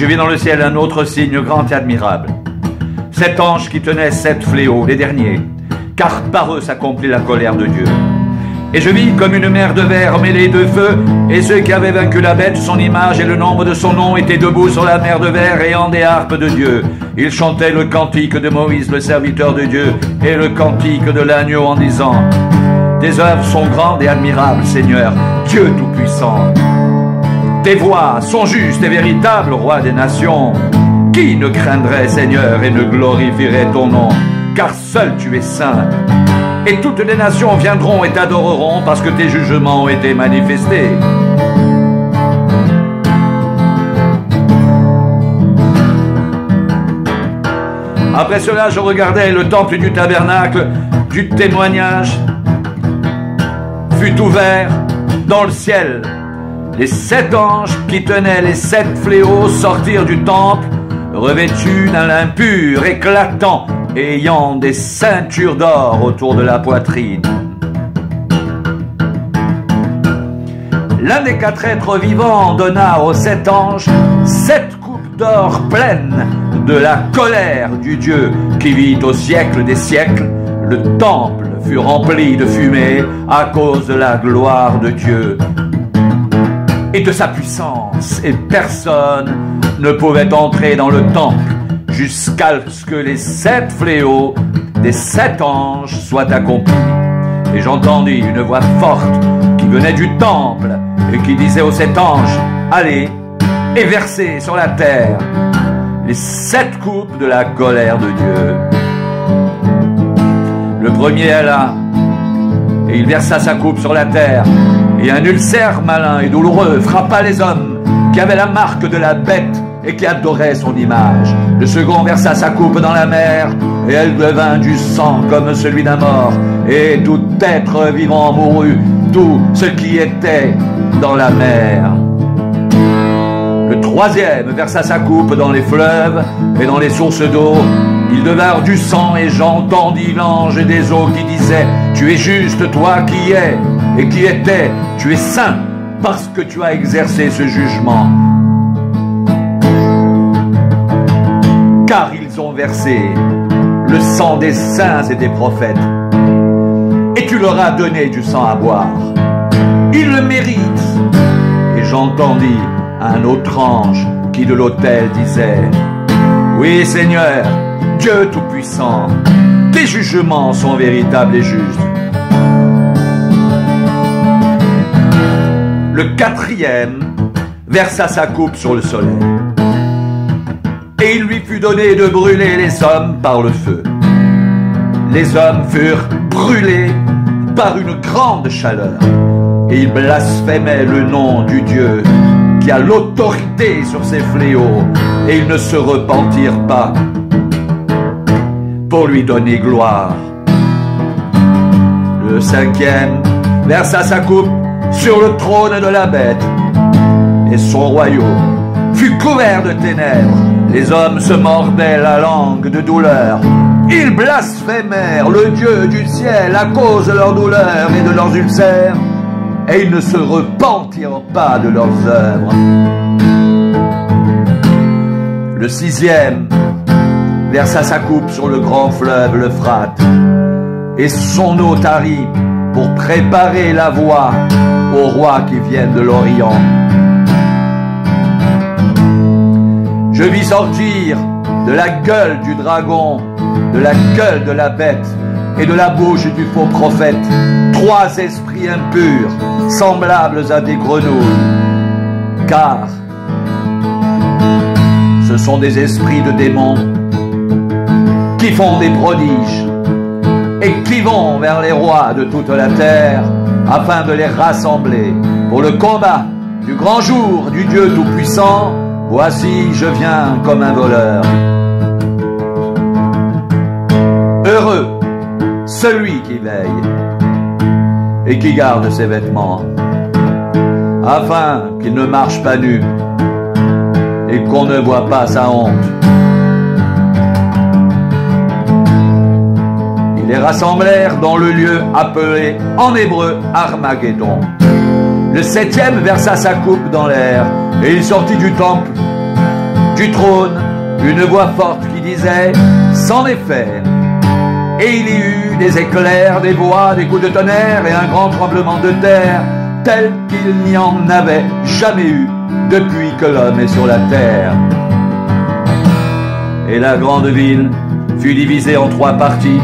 je vis dans le ciel un autre signe grand et admirable. 7 anges qui tenaient 7 fléaux, les derniers, car par eux s'accomplit la colère de Dieu. Et je vis comme une mer de verre mêlée de feu, et ceux qui avaient vaincu la bête, son image et le nombre de son nom étaient debout sur la mer de verre ayant des harpes de Dieu. Ils chantaient le cantique de Moïse, le serviteur de Dieu, et le cantique de l'agneau en disant: tes œuvres sont grandes et admirables, Seigneur, Dieu Tout-Puissant. Tes voies sont justes et véritables, Roi des nations. Qui ne craindrait, Seigneur, et ne glorifierait ton nom? Car seul tu es saint. Et toutes les nations viendront et t'adoreront parce que tes jugements ont été manifestés. Après cela, je regardais le temple du tabernacle du témoignage fut ouvert dans le ciel. Les 7 anges qui tenaient les 7 fléaux sortirent du temple, revêtus d'un lin pur, éclatant, ayant des ceintures d'or autour de la poitrine. L'un des 4 êtres vivants donna aux 7 anges 7 coupes d'or pleines de la colère du Dieu qui vit au siècle des siècles. Le temple fut rempli de fumée à cause de la gloire de Dieu et de sa puissance, et personne ne pouvait entrer dans le temple jusqu'à ce que les 7 fléaux des 7 anges soient accomplis. Et j'entendis une voix forte qui venait du temple et qui disait aux 7 anges: allez et versez sur la terre les 7 coupes de la colère de Dieu. Le premier alla, et il versa sa coupe sur la terre, et un ulcère malin et douloureux frappa les hommes qui avaient la marque de la bête et qui adoraient son image. Le second versa sa coupe dans la mer, et elle devint du sang comme celui d'un mort, et tout être vivant mourut, tout ce qui était dans la mer. Le troisième versa sa coupe dans les fleuves et dans les sources d'eau. Ils devinrent du sang, et j'entendis l'ange des eaux qui disait: tu es juste, toi qui es et qui étais, tu es saint, parce que tu as exercé ce jugement. Car ils ont versé le sang des saints et des prophètes, et tu leur as donné du sang à boire. Ils le méritent. Et j'entendis un autre ange qui de l'autel disait: oui, Seigneur, Dieu Tout-Puissant, tes jugements sont véritables et justes. Le 4e versa sa coupe sur le soleil, et il lui fut donné de brûler les hommes par le feu. Les hommes furent brûlés par une grande chaleur, et ils blasphémaient le nom du Dieu qui a l'autorité sur ces fléaux, et ils ne se repentirent pas pour lui donner gloire. Le 5e versa sa coupe sur le trône de la bête, et son royaume fut couvert de ténèbres. Les hommes se mordaient la langue de douleur. Ils blasphémèrent le Dieu du ciel à cause de leur douleur et de leurs ulcères, et ils ne se repentirent pas de leurs œuvres. Le 6e versa sa coupe sur le grand fleuve l'Euphrate, et son eau tarit pour préparer la voie aux rois qui viennent de l'Orient. Je vis sortir de la gueule du dragon, de la gueule de la bête et de la bouche du faux prophète 3 esprits impurs, semblables à des grenouilles, car ce sont des esprits de démons qui font des prodiges et qui vont vers les rois de toute la terre afin de les rassembler pour le combat du grand jour du Dieu Tout-Puissant. Voici, je viens comme un voleur. Heureux celui qui veille et qui garde ses vêtements, afin qu'il ne marche pas nu et qu'on ne voit pas sa honte. Ils les rassemblèrent dans le lieu appelé en hébreu Armageddon. Le 7e versa sa coupe dans l'air, et il sortit du temple du trône une voix forte qui disait « C'en est fait ». Et il y eut des éclairs, des voix, des coups de tonnerre et un grand tremblement de terre, tel qu'il n'y en avait jamais eu depuis que l'homme est sur la terre. Et la grande ville fut divisée en 3 parties.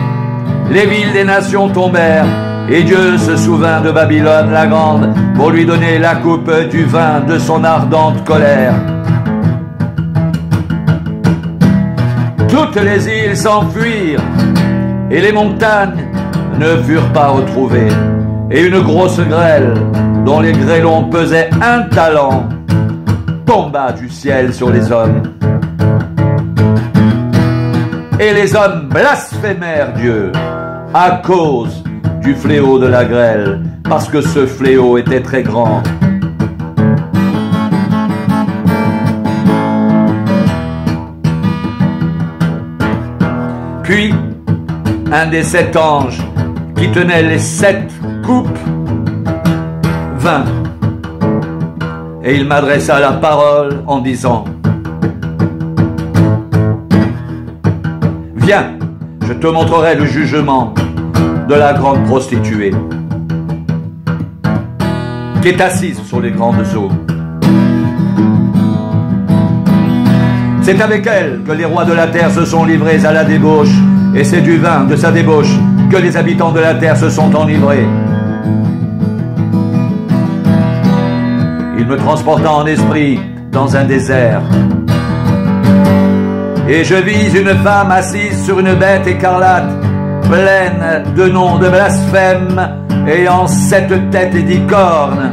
Les villes des nations tombèrent, et Dieu se souvint de Babylone la grande pour lui donner la coupe du vin de son ardente colère. Toutes les îles s'enfuirent, et les montagnes ne furent pas retrouvées, et une grosse grêle, dont les grêlons pesaient 1 talent, tomba du ciel sur les hommes. Et les hommes blasphémèrent Dieu à cause du fléau de la grêle, parce que ce fléau était très grand. Puis, un des 7 anges qui tenait les 7 coupes vint, et il m'adressa la parole en disant « Viens, je te montrerai le jugement de la grande prostituée qui est assise sur les grandes eaux. C'est avec elle que les rois de la terre se sont livrés à la débauche, et c'est du vin de sa débauche que les habitants de la terre se sont enivrés. Il me transporta en esprit dans un désert, et je vis une femme assise sur une bête écarlate, pleine de noms de blasphème, ayant 7 têtes et 10 cornes.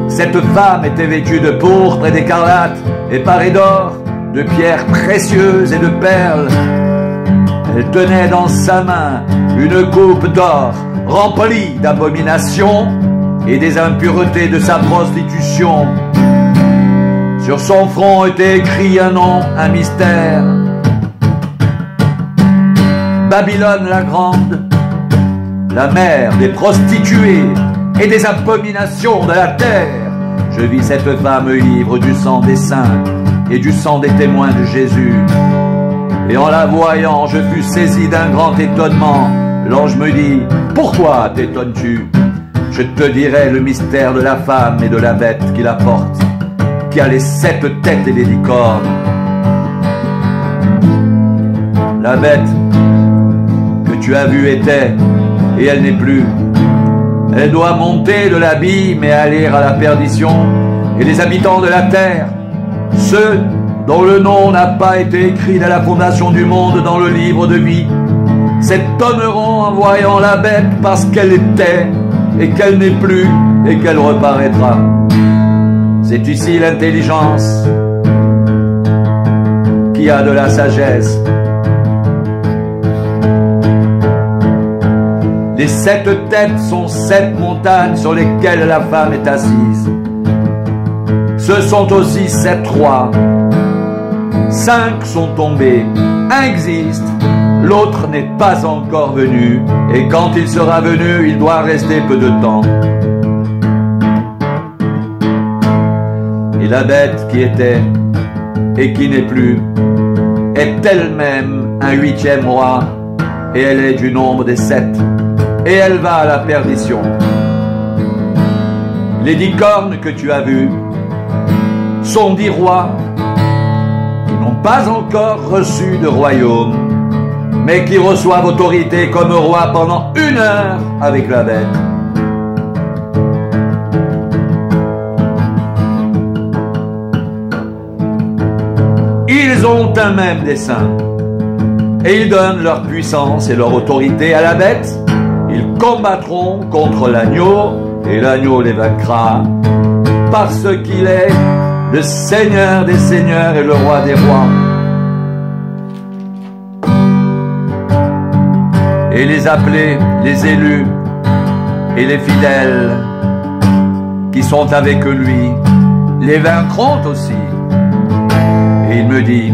Cette femme était vêtue de pourpre et d'écarlate, et parée d'or, de pierres précieuses et de perles. Elle tenait dans sa main une coupe d'or remplie d'abominations et des impuretés de sa prostitution. Sur son front était écrit un nom, un mystère. Babylone la grande, la mère des prostituées et des abominations de la terre. Je vis cette femme ivre du sang des saints et du sang des témoins de Jésus. Et en la voyant, je fus saisi d'un grand étonnement. L'ange me dit, pourquoi t'étonnes-tu? Je te dirai le mystère de la femme et de la bête qui la porte, qui a les 7 têtes et les 10 cornes. La bête que tu as vue était, et elle n'est plus. Elle doit monter de l'abîme et aller à la perdition, et les habitants de la terre, ceux dont le nom n'a pas été écrit à la fondation du monde dans le livre de vie, s'étonneront en voyant la bête parce qu'elle était et qu'elle n'est plus et qu'elle reparaîtra. C'est ici l'intelligence qui a de la sagesse. Les 7 têtes sont 7 montagnes sur lesquelles la femme est assise. Ce sont aussi 7 rois. 5 sont tombés, un existe, l'autre n'est pas encore venu, et quand il sera venu, il doit rester peu de temps. Et la bête qui était et qui n'est plus est elle-même un 8e roi, et elle est du nombre des 7, et elle va à la perdition. Les 10 cornes que tu as vues sont 10 rois qui n'ont pas encore reçu de royaume, mais qui reçoivent autorité comme roi pendant 1 heure avec la bête. Ils ont un même dessein, et ils donnent leur puissance et leur autorité à la bête. Ils combattront contre l'agneau, et l'agneau les vaincra, parce qu'il est le Seigneur des seigneurs et le roi des rois. Et les appelés, les élus et les fidèles qui sont avec lui, les vaincront aussi. Et il me dit,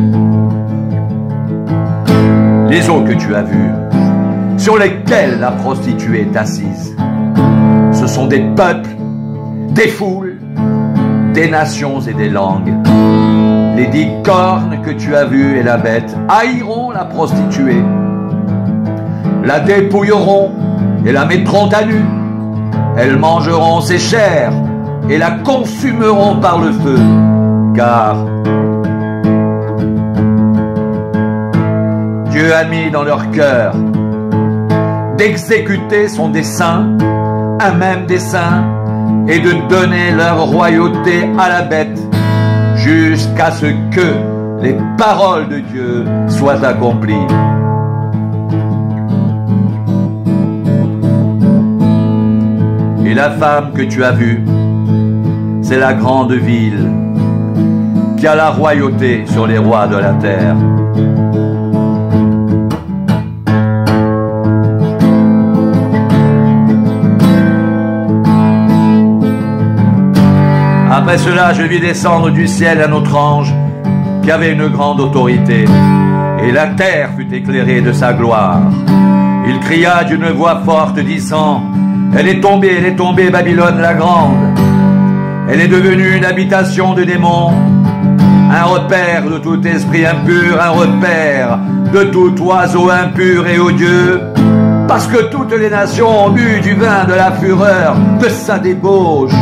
les eaux que tu as vues, sur lesquelles la prostituée est assise, ce sont des peuples, des foules, des nations et des langues. les 10 cornes que tu as vues et la bête haïront la prostituée, la dépouilleront et la mettront à nu. Elles mangeront ses chairs et la consumeront par le feu, car Dieu a mis dans leur cœur d'exécuter son dessein, un même dessein, et de donner leur royauté à la bête, jusqu'à ce que les paroles de Dieu soient accomplies. Et la femme que tu as vue, c'est la grande ville qui a la royauté sur les rois de la terre. Après cela, je vis descendre du ciel un autre ange qui avait une grande autorité, et la terre fut éclairée de sa gloire. Il cria d'une voix forte, disant: elle est tombée, Babylone la grande. Elle est devenue une habitation de démons, un repère de tout esprit impur, un repère de tout oiseau impur et odieux, parce que toutes les nations ont bu du vin de la fureur de sa débauche,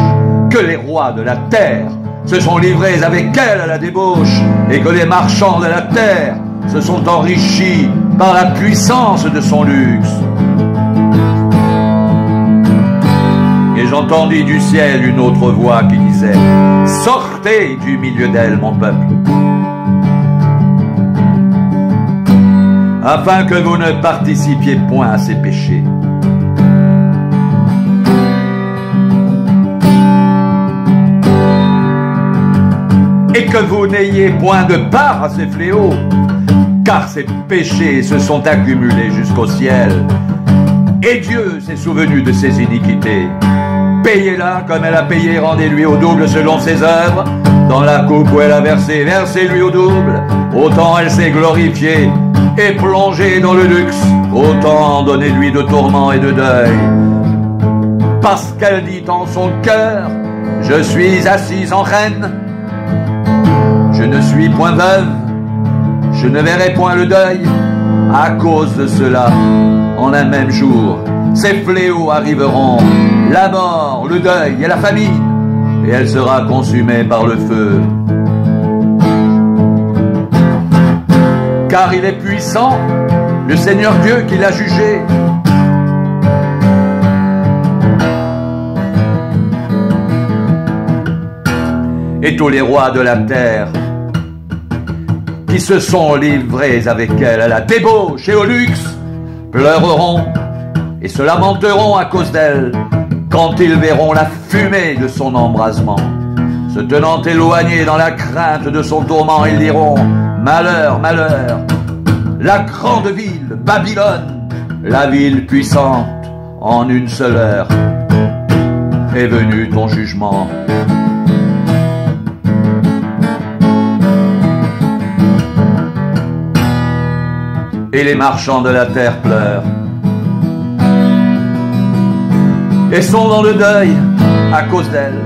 que les rois de la terre se sont livrés avec elle à la débauche, et que les marchands de la terre se sont enrichis par la puissance de son luxe. Et j'entendis du ciel une autre voix qui disait: sortez du milieu d'elle, mon peuple, afin que vous ne participiez point à ses péchés. Et que vous n'ayez point de part à ces fléaux, car ces péchés se sont accumulés jusqu'au ciel, et Dieu s'est souvenu de ses iniquités. Payez-la comme elle a payé, rendez-lui au double selon ses œuvres. Dans la coupe où elle a versé, versez-lui au double. Autant elle s'est glorifiée et plongée dans le luxe, autant donnez-lui de tourments et de deuil. Parce qu'elle dit en son cœur: je suis assise en reine, je ne suis point veuve, je ne verrai point le deuil. À cause de cela, en un même jour, ces fléaux arriveront, la mort, le deuil et la famine, et elle sera consumée par le feu. Car il est puissant, le Seigneur Dieu qui l'a jugé. Et tous les rois de la terre qui se sont livrés avec elle à la débauche et au luxe pleureront et se lamenteront à cause d'elle quand ils verront la fumée de son embrasement. Se tenant éloignés dans la crainte de son tourment, ils diront: malheur, malheur, la grande ville, Babylone, la ville puissante, en une seule heure est venu ton jugement. Et les marchands de la terre pleurent et sont dans le deuil à cause d'elle,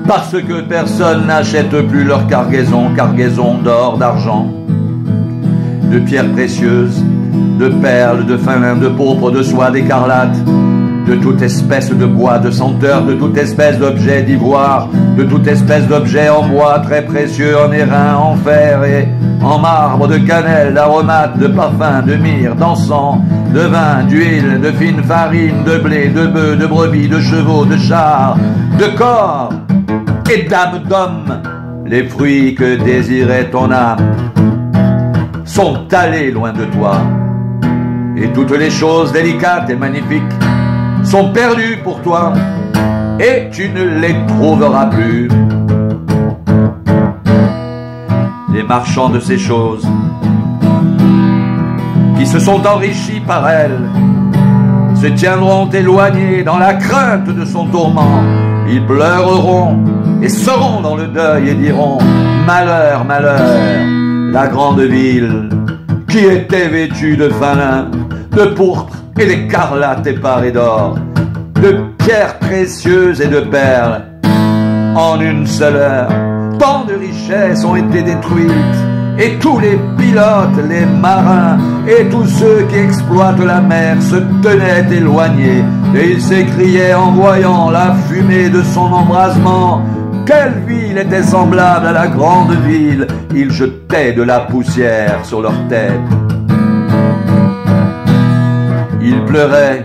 parce que personne n'achète plus leur cargaison d'or, d'argent, de pierres précieuses, de perles, de fin, de pourpre, de soie, d'écarlate, de toute espèce de bois, de senteur, de toute espèce d'objet d'ivoire, de toute espèce d'objet en bois très précieux, en airain, en fer et en marbre, de cannelle, d'aromates, de parfums, de myrrhe, d'encens, de vin, d'huile, de fine farine, de blé, de bœufs, de brebis, de chevaux, de chars, de corps et d'âmes d'hommes. Les fruits que désirait ton âme sont allés loin de toi, et toutes les choses délicates et magnifiques sont perdues pour toi, et tu ne les trouveras plus. Les marchands de ces choses qui se sont enrichis par elle se tiendront éloignés dans la crainte de son tourment. Ils pleureront et seront dans le deuil et diront: malheur, malheur, la grande ville qui était vêtue de fin lin, de pourpre et d'écarlate et parée d'or, de pierres précieuses et de perles, en une seule heure tant de richesses ont été détruites, et tous les pilotes, les marins, et tous ceux qui exploitent la mer se tenaient éloignés, et ils s'écriaient en voyant la fumée de son embrasement: quelle ville était semblable à la grande ville! Ils jetaient de la poussière sur leurs têtes. Ils pleuraient,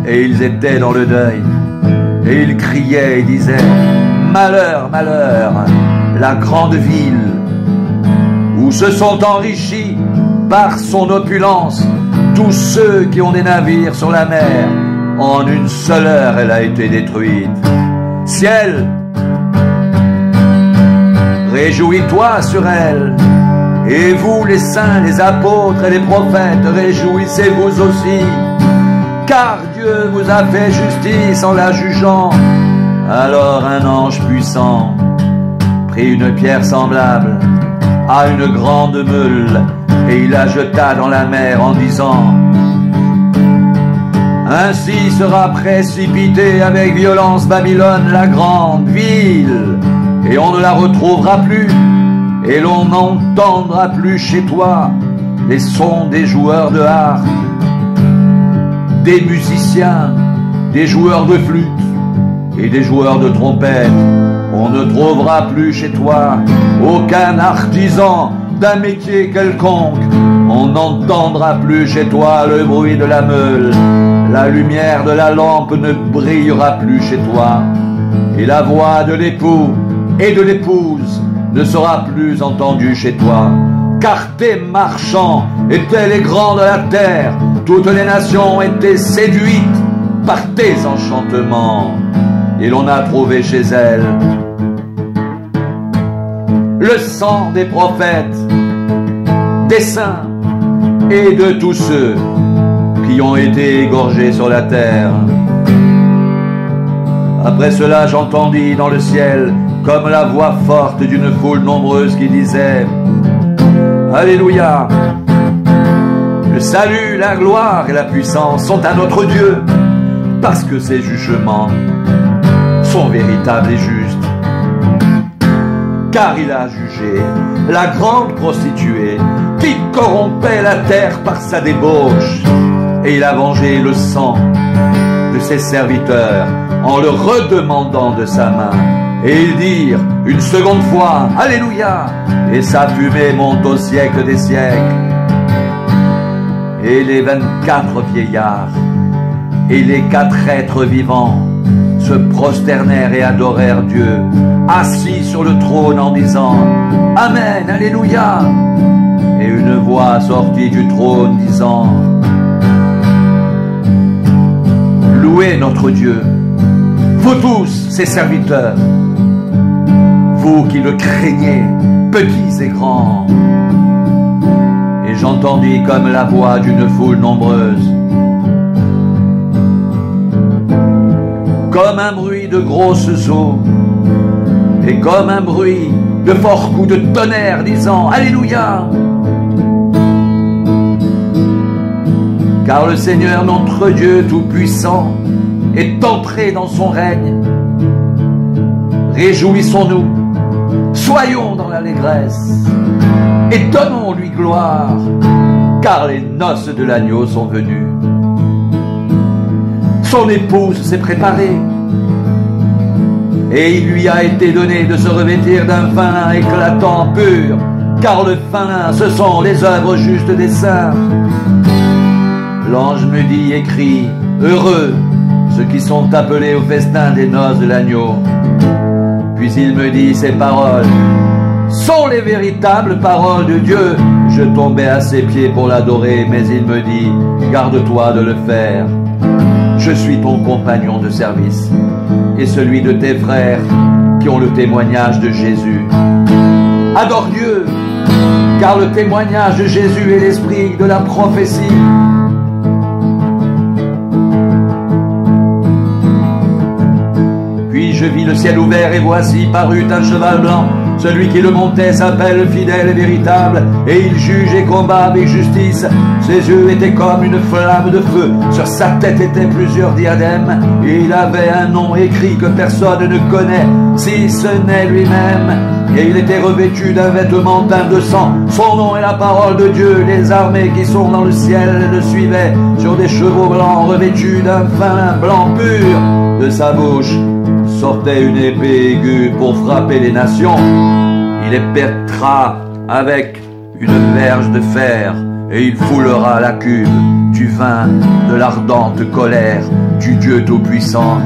et ils étaient dans le deuil, et ils criaient et disaient: malheur, malheur, la grande ville, où se sont enrichis par son opulence tous ceux qui ont des navires sur la mer. En une seule heure, elle a été détruite. Ciel, réjouis-toi sur elle, et vous les saints, les apôtres et les prophètes, réjouissez-vous aussi, car Dieu vous a fait justice en la jugeant. Alors un ange puissant prit une pierre semblable à une grande meule, et il la jeta dans la mer en disant: ainsi sera précipitée avec violence Babylone, la grande ville, et on ne la retrouvera plus, et l'on n'entendra plus chez toi les sons des joueurs de harpe, des musiciens, des joueurs de flûte et des joueurs de trompette. On ne trouvera plus chez toi aucun artisan d'un métier quelconque. On n'entendra plus chez toi le bruit de la meule. La lumière de la lampe ne brillera plus chez toi. Et la voix de l'époux et de l'épouse ne sera plus entendue chez toi. Car tes marchands étaient les grands de la terre. Toutes les nations étaient séduites par tes enchantements. Et l'on a trouvé chez elles le sang des prophètes, des saints et de tous ceux qui ont été égorgés sur la terre. Après cela, j'entendis dans le ciel comme la voix forte d'une foule nombreuse qui disait: Alléluia! Le salut, la gloire et la puissance sont à notre Dieu, parce que ses jugements sont véritables et justes. Car il a jugé la grande prostituée qui corrompait la terre par sa débauche, et il a vengé le sang de ses serviteurs en le redemandant de sa main. Et ils dirent une seconde fois: Alléluia! Et sa fumée monte au siècle des siècles. Et les 24 vieillards et les 4 êtres vivants se prosternèrent et adorèrent Dieu, assis sur le trône, en disant: Amen, Alléluia! Et une voix sortit du trône disant: Louez notre Dieu, vous tous ses serviteurs, vous qui le craignez, petits et grands. Et j'entendis comme la voix d'une foule nombreuse, comme un bruit de grosses eaux, et comme un bruit de forts coups de tonnerre, disant: Alléluia! Car le Seigneur notre Dieu Tout-Puissant est entré dans son règne. Réjouissons-nous, soyons dans l'allégresse, et donnons-lui gloire, car les noces de l'agneau sont venues. Son épouse s'est préparée, et il lui a été donné de se revêtir d'un fin lin éclatant, pur, car le fin lin, ce sont les œuvres justes des saints. L'ange me dit: écris, heureux ceux qui sont appelés au festin des noces de l'agneau. Puis il me dit: ces paroles sont les véritables paroles de Dieu. Je tombais à ses pieds pour l'adorer, mais il me dit: garde-toi de le faire. Je suis ton compagnon de service et celui de tes frères qui ont le témoignage de Jésus. Adore Dieu, car le témoignage de Jésus est l'esprit de la prophétie. Puis je vis le ciel ouvert, et voici parut un cheval blanc, Celui qui le montait s'appelle fidèle et véritable, et il juge et combat avec justice. Ses yeux étaient comme une flamme de feu, sur sa tête étaient plusieurs diadèmes, et il avait un nom écrit que personne ne connaît, si ce n'est lui-même. Et il était revêtu d'un vêtement teint de sang. Son nom est la parole de Dieu. Les armées qui sont dans le ciel le suivaient sur des chevaux blancs revêtus d'un fin lin blanc pur. De sa bouche sortait une épée aiguë pour frapper les nations. Il les pénétrera avec une verge de fer, et il foulera la cuve du vin de l'ardente colère du Dieu Tout-Puissant.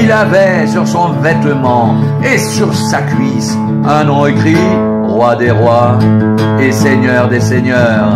Il avait sur son vêtement et sur sa cuisse un nom écrit, Roi des rois et Seigneur des seigneurs.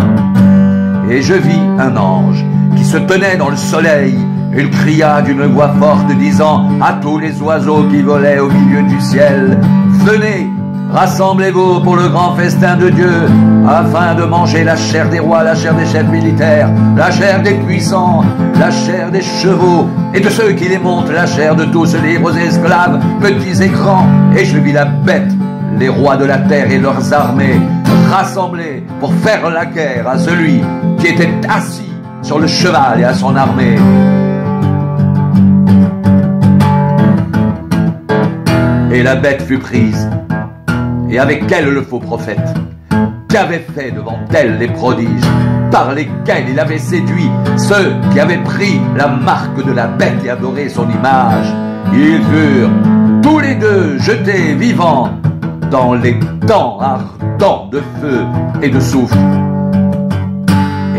Et je vis un ange qui se tenait dans le soleil. Il cria d'une voix forte, disant à tous les oiseaux qui volaient au milieu du ciel, venez, rassemblez-vous pour le grand festin de Dieu, afin de manger la chair des rois, la chair des chefs militaires, la chair des puissants, la chair des chevaux, et de ceux qui les montent, la chair de tous libres et esclaves, petits et grands. Et je vis la bête, les rois de la terre et leurs armées, rassemblés pour faire la guerre à celui qui était assis sur le cheval et à son armée. Et la bête fut prise, et avec elle le faux prophète, qui avait fait devant elle les prodiges, par lesquels il avait séduit ceux qui avaient pris la marque de la bête et adoré son image. Ils furent tous les deux jetés vivants dans les temps ardents de feu et de soufre.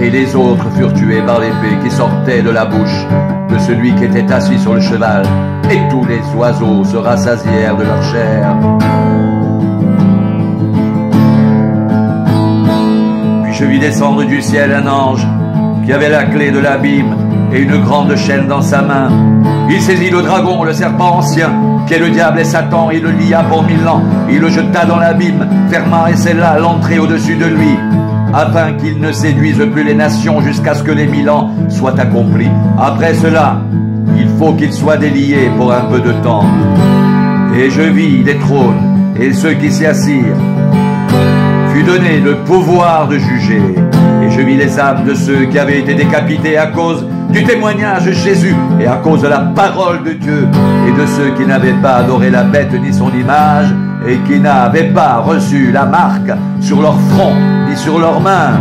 Et les autres furent tués par l'épée qui sortait de la bouche de celui qui était assis sur le cheval, et tous les oiseaux se rassasièrent de leur chair. Puis je vis descendre du ciel un ange qui avait la clé de l'abîme et une grande chaîne dans sa main. Il saisit le dragon, le serpent ancien, qui est le diable et Satan, il le lia pour 1000 ans. Il le jeta dans l'abîme, ferma et scella l'entrée au-dessus de lui, afin qu'il ne séduise plus les nations jusqu'à ce que les 1000 ans soient accomplis. Après cela, il faut qu'il soit délié pour un peu de temps. Et je vis les trônes et ceux qui s'y assirent. Fut donné le pouvoir de juger. Et je vis les âmes de ceux qui avaient été décapités à cause du témoignage de Jésus et à cause de la parole de Dieu, et de ceux qui n'avaient pas adoré la bête ni son image, et qui n'avaient pas reçu la marque sur leur front ni sur leurs mains.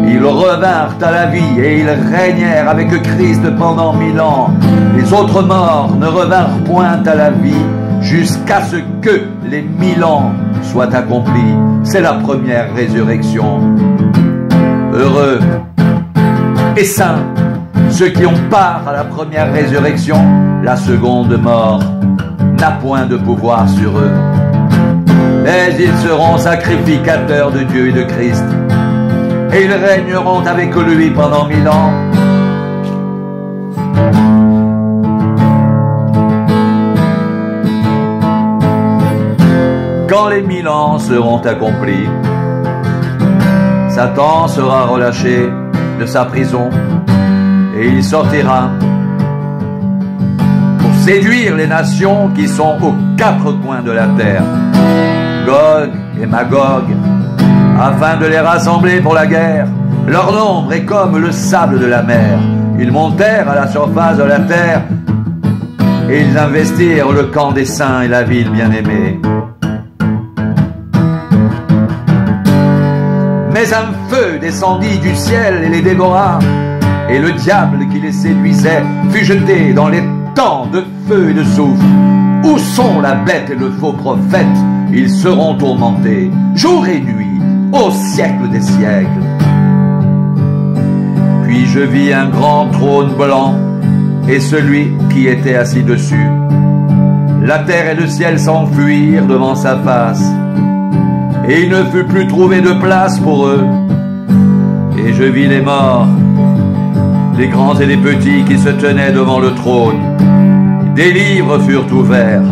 Ils revinrent à la vie et ils régnèrent avec Christ pendant 1000 ans. Les autres morts ne revinrent point à la vie jusqu'à ce que les 1000 ans soient accomplis. C'est la première résurrection. Heureux et saints ceux qui ont part à la première résurrection. La seconde mort n'a point de pouvoir sur eux, mais ils seront sacrificateurs de Dieu et de Christ, et ils régneront avec lui pendant 1000 ans. Quand les 1000 ans seront accomplis, Satan sera relâché de sa prison, et il sortira pour séduire les nations qui sont aux 4 coins de la terre, Gog et Magog, afin de les rassembler pour la guerre. Leur nombre est comme le sable de la mer. Ils montèrent à la surface de la terre, et ils investirent le camp des saints et la ville bien-aimée. Mais un feu descendit du ciel et les dévora, et le diable qui les séduisait fut jeté dans les temps de feu et de soufre, où sont la bête et le faux prophète. Ils seront tourmentés jour et nuit au siècle des siècles. Puis je vis un grand trône blanc et celui qui était assis dessus. La terre et le ciel s'enfuirent devant sa face, et il ne fut plus trouvé de place pour eux. Et je vis les morts, les grands et les petits qui se tenaient devant le trône. Des livres furent ouverts,